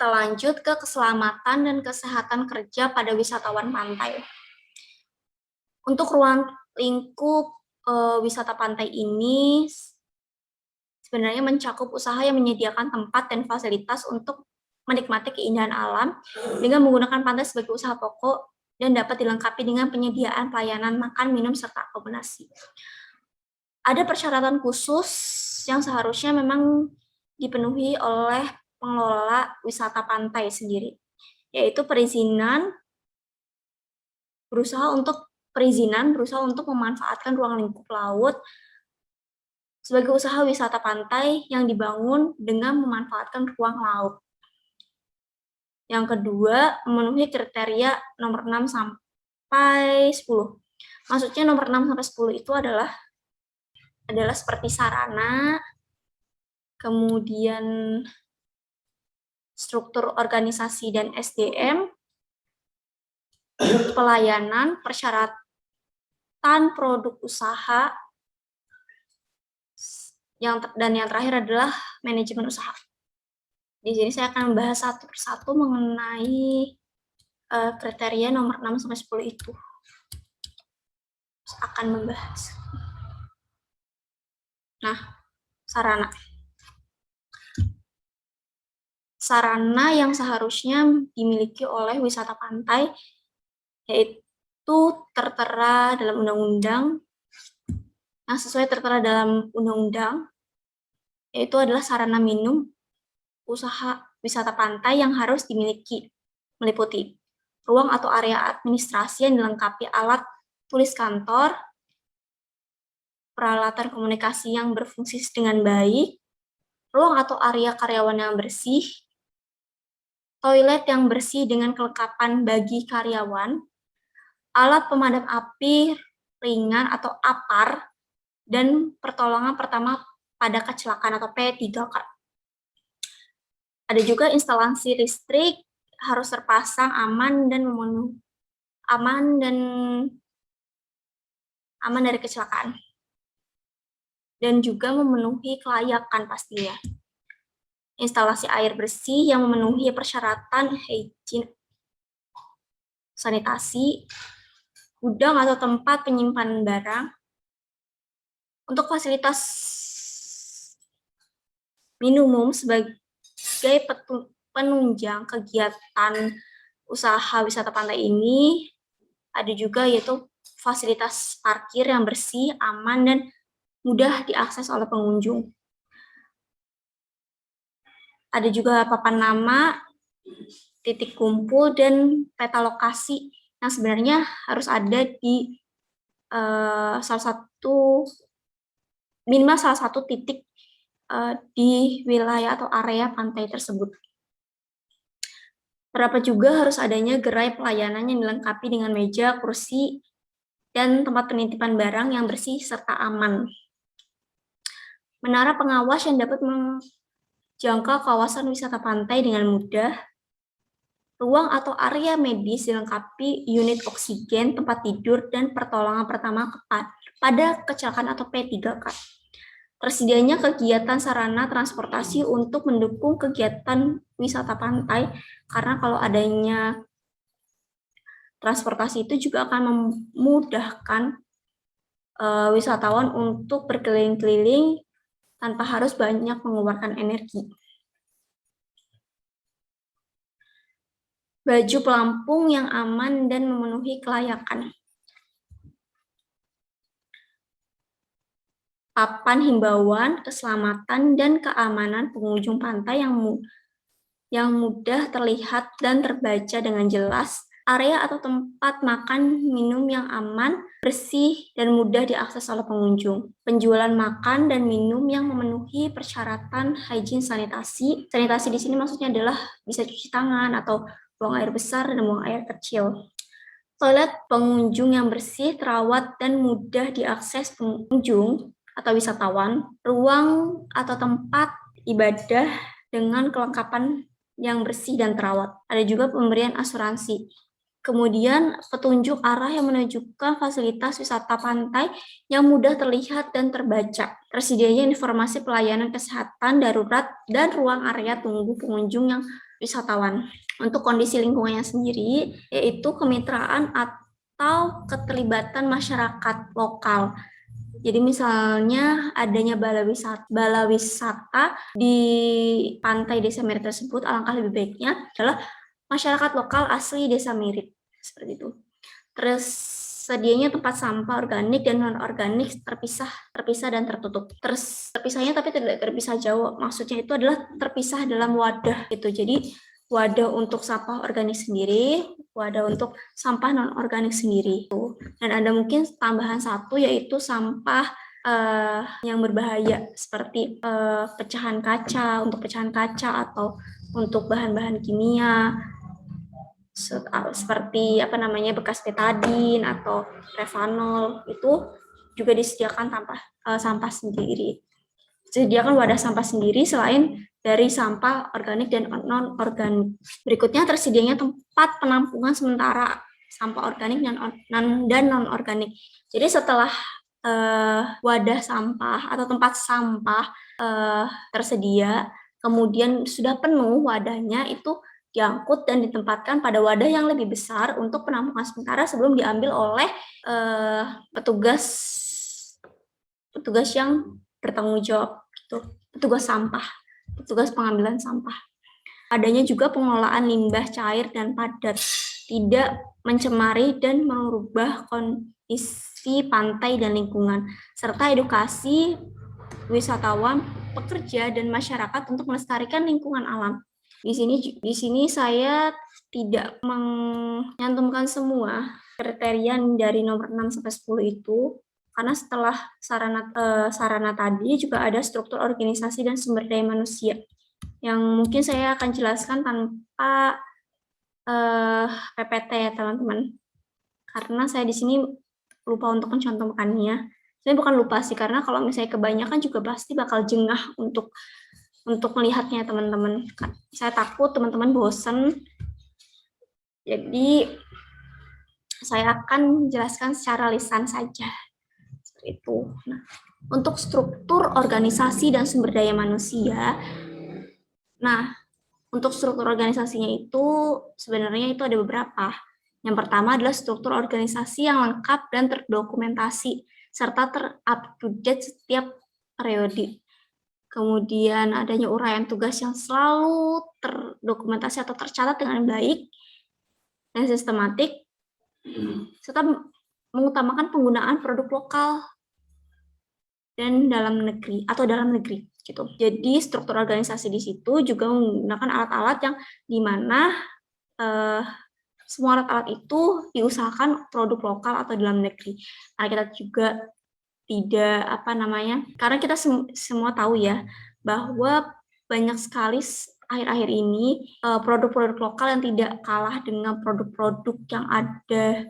kita lanjut ke keselamatan dan kesehatan kerja pada wisatawan pantai. Untuk ruang lingkup wisata pantai ini sebenarnya mencakup usaha yang menyediakan tempat dan fasilitas untuk menikmati keindahan alam dengan menggunakan pantai sebagai usaha pokok dan dapat dilengkapi dengan penyediaan pelayanan makan, minum, serta akomodasi. Ada persyaratan khusus yang seharusnya memang dipenuhi oleh pengelola wisata pantai sendiri, yaitu berusaha untuk memanfaatkan ruang lingkup laut sebagai usaha wisata pantai yang dibangun dengan memanfaatkan ruang laut. Yang kedua, memenuhi kriteria nomor 6 sampai 10. Maksudnya nomor 6 sampai 10 itu adalah seperti sarana, kemudian struktur organisasi dan SDM, pelayanan, persyaratan produk usaha, dan yang terakhir adalah manajemen usaha. Di sini saya akan membahas satu persatu mengenai kriteria nomor 6 sampai 10 itu. Akan membahas. Nah, sarana. Sarana yang seharusnya dimiliki oleh wisata pantai yaitu tertera dalam undang-undang. Nah, sesuai tertera dalam undang-undang, yaitu adalah sarana minum usaha wisata pantai yang harus dimiliki, meliputi ruang atau area administrasi yang dilengkapi alat tulis kantor, peralatan komunikasi yang berfungsi dengan baik, ruang atau area karyawan yang bersih, toilet yang bersih dengan kelengkapan bagi karyawan, alat pemadam api ringan atau APAR, dan pertolongan pertama pada kecelakaan atau P3K. Ada juga instalasi listrik harus terpasang aman dari kecelakaan. Dan juga memenuhi kelayakan pastinya. Instalasi air bersih yang memenuhi persyaratan hygiene, sanitasi, gudang atau tempat penyimpanan barang. Untuk fasilitas minimum sebagai penunjang kegiatan usaha wisata pantai ini, ada juga yaitu fasilitas parkir yang bersih, aman, dan mudah diakses oleh pengunjung. Ada juga papan nama, titik kumpul, dan peta lokasi yang sebenarnya harus ada di minimal salah satu titik di wilayah atau area pantai tersebut. Terdapat juga harus adanya gerai pelayanan yang dilengkapi dengan meja, kursi, dan tempat penitipan barang yang bersih serta aman. Menara pengawas yang dapat menjangkau kawasan wisata pantai dengan mudah. Ruang atau area medis dilengkapi unit oksigen, tempat tidur, dan pertolongan pertama pada kecelakaan atau P3K. Tersedianya kegiatan sarana transportasi untuk mendukung kegiatan wisata pantai, karena kalau adanya transportasi itu juga akan memudahkan wisatawan untuk berkeliling-keliling tanpa harus banyak mengeluarkan energi. Baju pelampung yang aman dan memenuhi kelayakan. Papan himbauan keselamatan dan keamanan pengunjung pantai yang mudah terlihat dan terbaca dengan jelas, area atau tempat makan minum yang aman, bersih, dan mudah diakses oleh pengunjung. Penjualan makan dan minum yang memenuhi persyaratan hygiene sanitasi. Sanitasi di sini maksudnya adalah bisa cuci tangan atau buang air besar dan buang air kecil. Toilet pengunjung yang bersih, terawat, dan mudah diakses pengunjung atau wisatawan, ruang atau tempat ibadah dengan kelengkapan yang bersih dan terawat. Ada juga pemberian asuransi. Kemudian petunjuk arah yang menunjukkan fasilitas wisata pantai yang mudah terlihat dan terbaca. Tersedianya informasi pelayanan kesehatan darurat dan ruang area tunggu pengunjung yang wisatawan. Untuk kondisi lingkungannya sendiri, yaitu kemitraan atau keterlibatan masyarakat lokal. Jadi misalnya adanya bala wisata di pantai Desa Mirip tersebut, alangkah lebih baiknya adalah masyarakat lokal asli Desa Mirip, seperti itu. Terus sedianya tempat sampah organik dan non-organik terpisah dan tertutup. Terus terpisahnya tapi tidak terpisah jauh. Maksudnya itu adalah terpisah dalam wadah gitu. Jadi wadah untuk sampah organik sendiri, wadah untuk sampah non-organik sendiri. Dan ada mungkin tambahan satu yaitu sampah yang berbahaya seperti pecahan kaca, untuk pecahan kaca atau untuk bahan-bahan kimia seperti bekas betadin atau revanol, itu juga disediakan sampah sendiri. Disediakan wadah sampah sendiri selain dari sampah organik dan non organik. Berikutnya tersedianya tempat penampungan sementara sampah organik dan non organik. Jadi setelah wadah sampah atau tempat sampah tersedia, kemudian sudah penuh wadahnya, itu diangkut dan ditempatkan pada wadah yang lebih besar untuk penampungan sementara sebelum diambil oleh petugas yang bertanggung jawab, gitu. Petugas pengambilan sampah. Adanya juga pengelolaan limbah cair dan padat, tidak mencemari dan merubah kondisi pantai dan lingkungan, serta edukasi wisatawan, pekerja, dan masyarakat untuk melestarikan lingkungan alam. Di sini saya tidak menyantumkan semua kriteria dari nomor 6 sampai 10 itu, karena setelah sarana tadi juga ada struktur organisasi dan sumber daya manusia yang mungkin saya akan jelaskan tanpa PPT ya teman-teman, karena saya di sini lupa untuk mencontohkannya. Saya bukan lupa sih, karena kalau misalnya kebanyakan juga pasti bakal jengah untuk melihatnya teman-teman. Saya takut teman-teman bosan. Jadi saya akan menjelaskan secara lisan saja. Seperti itu. Nah, untuk struktur organisasi dan sumber daya manusia. Nah, untuk struktur organisasinya itu sebenarnya itu ada beberapa. Yang pertama adalah struktur organisasi yang lengkap dan terdokumentasi serta ter-up-to-date setiap periode. Kemudian adanya uraian tugas yang selalu terdokumentasi atau tercatat dengan baik dan sistematik, serta mengutamakan penggunaan produk lokal dan dalam negeri gitu. Jadi struktur organisasi di situ juga menggunakan alat-alat yang dimana semua alat-alat itu diusahakan produk lokal atau dalam negeri. Karena kita juga tidak karena kita semua tahu ya bahwa banyak sekali akhir-akhir ini produk-produk lokal yang tidak kalah dengan produk-produk yang ada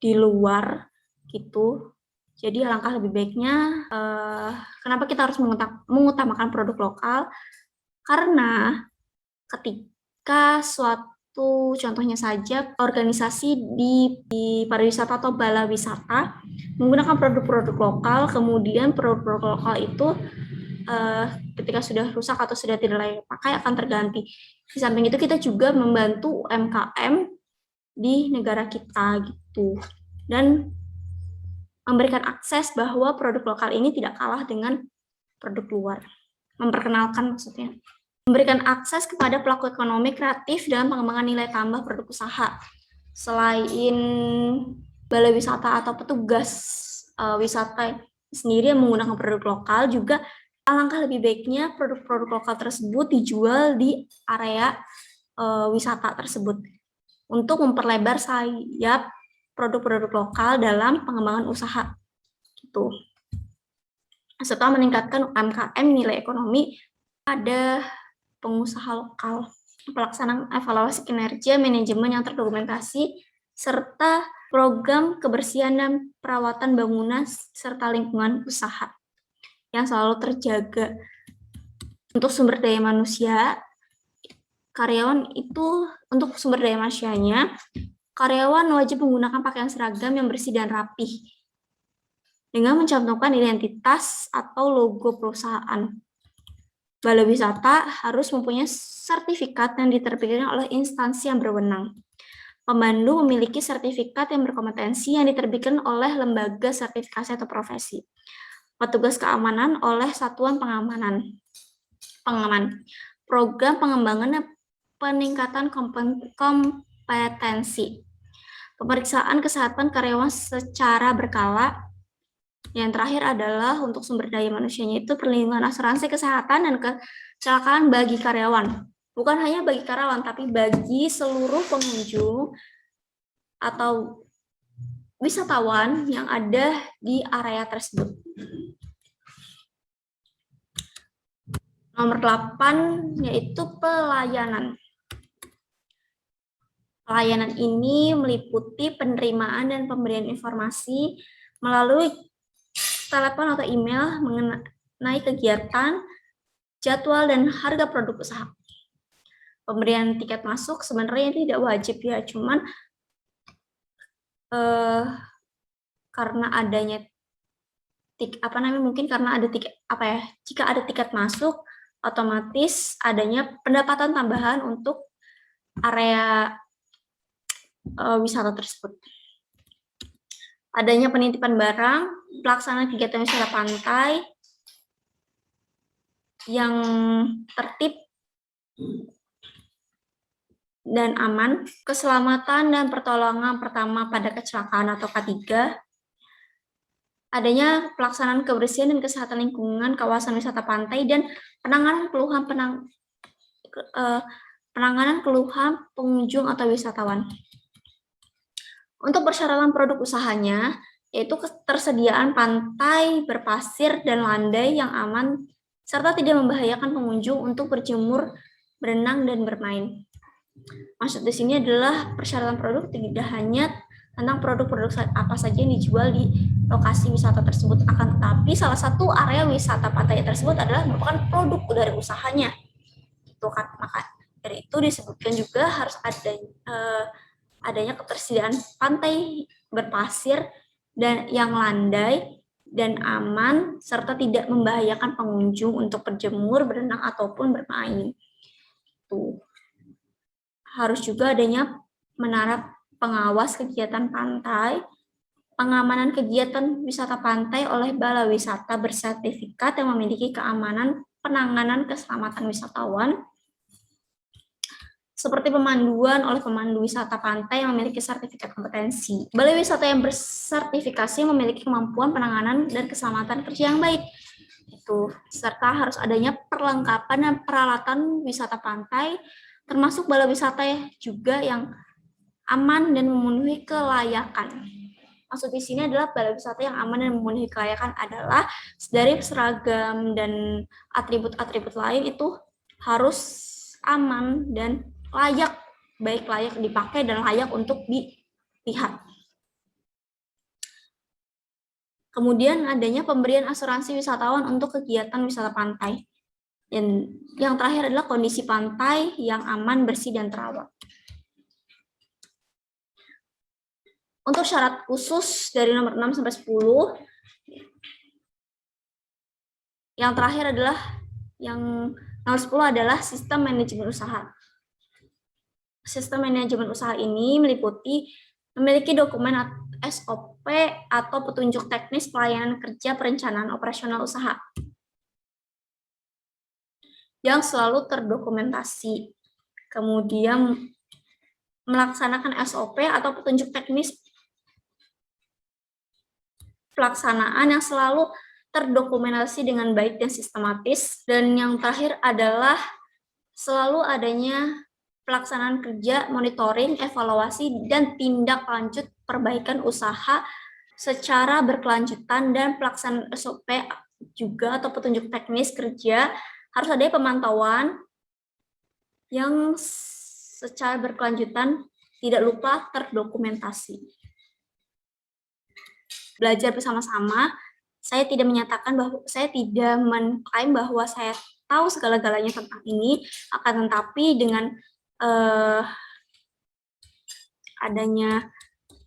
di luar gitu. Jadi alangkah lebih baiknya kenapa kita harus mengutamakan produk lokal, karena ketika contohnya saja organisasi di pariwisata atau bala wisata menggunakan produk-produk lokal, kemudian produk-produk lokal itu ketika sudah rusak atau sudah tidak layak pakai akan terganti. Di samping itu kita juga membantu UMKM di negara kita gitu, dan memberikan akses bahwa produk lokal ini tidak kalah dengan produk luar. Memperkenalkan maksudnya. Memberikan akses kepada pelaku ekonomi kreatif dalam pengembangan nilai tambah produk usaha. Selain balai wisata atau petugas wisata sendiri yang menggunakan produk lokal, juga alangkah lebih baiknya produk-produk lokal tersebut dijual di area wisata tersebut untuk memperlebar sayap produk-produk lokal dalam pengembangan usaha gitu. Serta meningkatkan UMKM nilai ekonomi pada pengusaha lokal. Pelaksanaan evaluasi kinerja manajemen yang terdokumentasi serta program kebersihan dan perawatan bangunan serta lingkungan usaha yang selalu terjaga. Untuk sumber daya manusia, untuk sumber daya manusianya, karyawan wajib menggunakan pakaian seragam yang bersih dan rapih dengan mencantumkan identitas atau logo perusahaan. Balai wisata harus mempunyai sertifikat yang diterbitkan oleh instansi yang berwenang. Pemandu memiliki sertifikat yang berkompetensi yang diterbitkan oleh lembaga sertifikasi atau profesi. Petugas keamanan oleh satuan pengaman. Program pengembangan dan peningkatan kompetensi. Pemeriksaan kesehatan karyawan secara berkala. Yang terakhir adalah untuk sumber daya manusianya itu perlindungan asuransi kesehatan dan kecelakaan bagi karyawan. Bukan hanya bagi karyawan, tapi bagi seluruh pengunjung atau wisatawan yang ada di area tersebut. Nomor 8 yaitu pelayanan. Pelayanan ini meliputi penerimaan dan pemberian informasi melalui telepon atau email mengenai kegiatan, jadwal, dan harga produk usaha. Pemberian tiket masuk sebenarnya tidak wajib ya, cuman karena adanya mungkin karena ada tiket jika ada tiket masuk otomatis adanya pendapatan tambahan untuk area wisata tersebut. Adanya penitipan barang, pelaksanaan kegiatan wisata pantai yang tertib dan aman, keselamatan dan pertolongan pertama pada kecelakaan atau K3, adanya pelaksanaan kebersihan dan kesehatan lingkungan kawasan wisata pantai, dan penanganan keluhan pengunjung atau wisatawan. Untuk persyaratan produk usahanya, yaitu ketersediaan pantai berpasir dan landai yang aman, serta tidak membahayakan pengunjung untuk berjemur, berenang, dan bermain. Maksud di sini adalah persyaratan produk tidak hanya tentang produk-produk apa saja yang dijual di lokasi wisata tersebut, akan tetapi salah satu area wisata pantai tersebut adalah merupakan produk dari usahanya. Itu kan, maka dari itu disebutkan juga harus adanya ketersediaan pantai berpasir dan yang landai dan aman serta tidak membahayakan pengunjung untuk berjemur, berenang ataupun bermain. Tuh. Harus juga adanya menara pengawas kegiatan pantai, pengamanan kegiatan wisata pantai oleh balai wisata bersertifikat yang memiliki keamanan penanganan keselamatan wisatawan, seperti pemanduan oleh pemandu wisata pantai yang memiliki sertifikat kompetensi. Balai wisata yang bersertifikasi memiliki kemampuan penanganan dan keselamatan kerja yang baik. Itu serta harus adanya perlengkapan dan peralatan wisata pantai, termasuk balai wisata juga yang aman dan memenuhi kelayakan. Maksud di sini adalah balai wisata yang aman dan memenuhi kelayakan adalah dari seragam dan atribut-atribut lain itu harus aman dan layak, baik layak dipakai dan layak untuk dilihat. Kemudian adanya pemberian asuransi wisatawan untuk kegiatan wisata pantai. Dan yang terakhir adalah kondisi pantai yang aman, bersih, dan terawat. Untuk syarat khusus dari nomor 6 sampai 10, yang terakhir adalah yang nomor 10 adalah sistem manajemen usaha. Sistem manajemen usaha ini meliputi memiliki dokumen SOP atau petunjuk teknis pelayanan kerja perencanaan operasional usaha yang selalu terdokumentasi. Kemudian melaksanakan SOP atau petunjuk teknis pelaksanaan yang selalu terdokumentasi dengan baik dan sistematis. Dan yang terakhir adalah selalu adanya pelaksanaan kerja, monitoring, evaluasi, dan tindak lanjut perbaikan usaha secara berkelanjutan, dan pelaksanaan SOP juga atau petunjuk teknis kerja harus ada pemantauan yang secara berkelanjutan, tidak lupa terdokumentasi. Belajar bersama-sama, saya tidak menyatakan bahwa saya tidak mengklaim bahwa saya tahu segala-galanya tentang ini, akan tetapi dengan adanya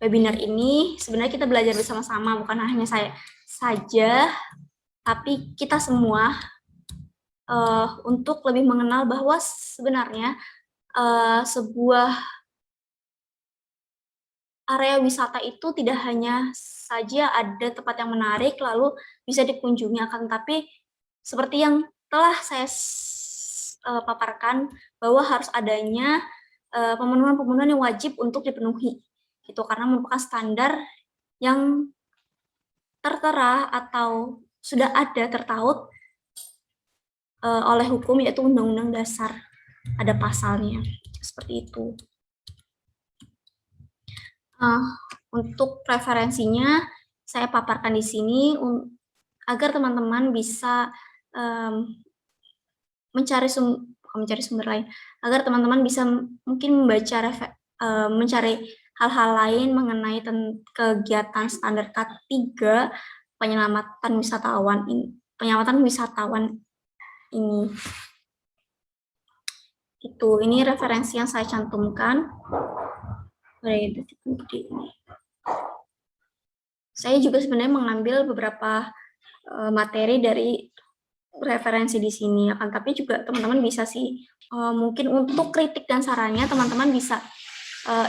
webinar ini sebenarnya kita belajar bersama-sama, bukan hanya saya saja, tapi kita semua untuk lebih mengenal bahwa sebenarnya sebuah area wisata itu tidak hanya saja ada tempat yang menarik lalu bisa dikunjungi, akan tapi seperti yang telah saya paparkan bahwa harus adanya pemenuhan-pemenuhan yang wajib untuk dipenuhi gitu, karena merupakan standar yang tertera atau sudah ada tertaut oleh hukum, yaitu Undang-Undang Dasar, ada pasalnya seperti itu. Untuk referensinya saya paparkan di sini agar teman-teman bisa mencari sumber lain, agar teman-teman bisa mungkin membaca mencari hal-hal lain mengenai kegiatan standar K3 penyelamatan wisatawan ini. Ini referensi yang saya cantumkan. Saya juga sebenarnya mengambil beberapa materi dari referensi di sini, akan tapi juga teman-teman bisa sih mungkin untuk kritik dan sarannya teman-teman bisa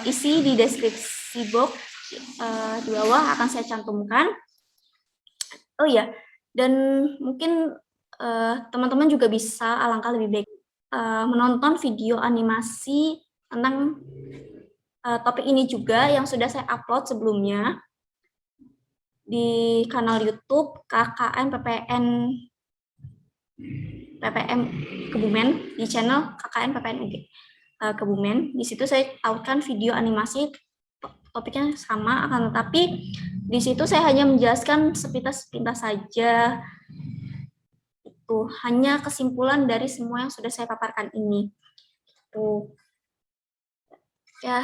isi di deskripsi box di bawah, akan saya cantumkan. Oh ya, dan mungkin teman-teman juga bisa, alangkah lebih baik menonton video animasi tentang topik ini juga yang sudah saya upload sebelumnya di kanal YouTube KKN PPM Kebumen, di channel KKN PPN UG Kebumen. Di situ saya tautkan video animasi, topiknya sama, akan tetapi di situ saya hanya menjelaskan sepintas-sepintas saja. Itu hanya kesimpulan dari semua yang sudah saya paparkan ini. Ya,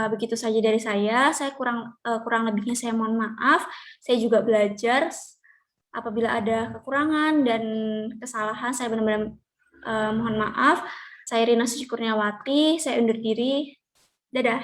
begitu saja dari saya. Saya kurang lebihnya saya mohon maaf. Saya juga belajar. Apabila ada kekurangan dan kesalahan, saya benar-benar mohon maaf. Saya Rina Suci Kurniawati, saya undur diri. Dadah.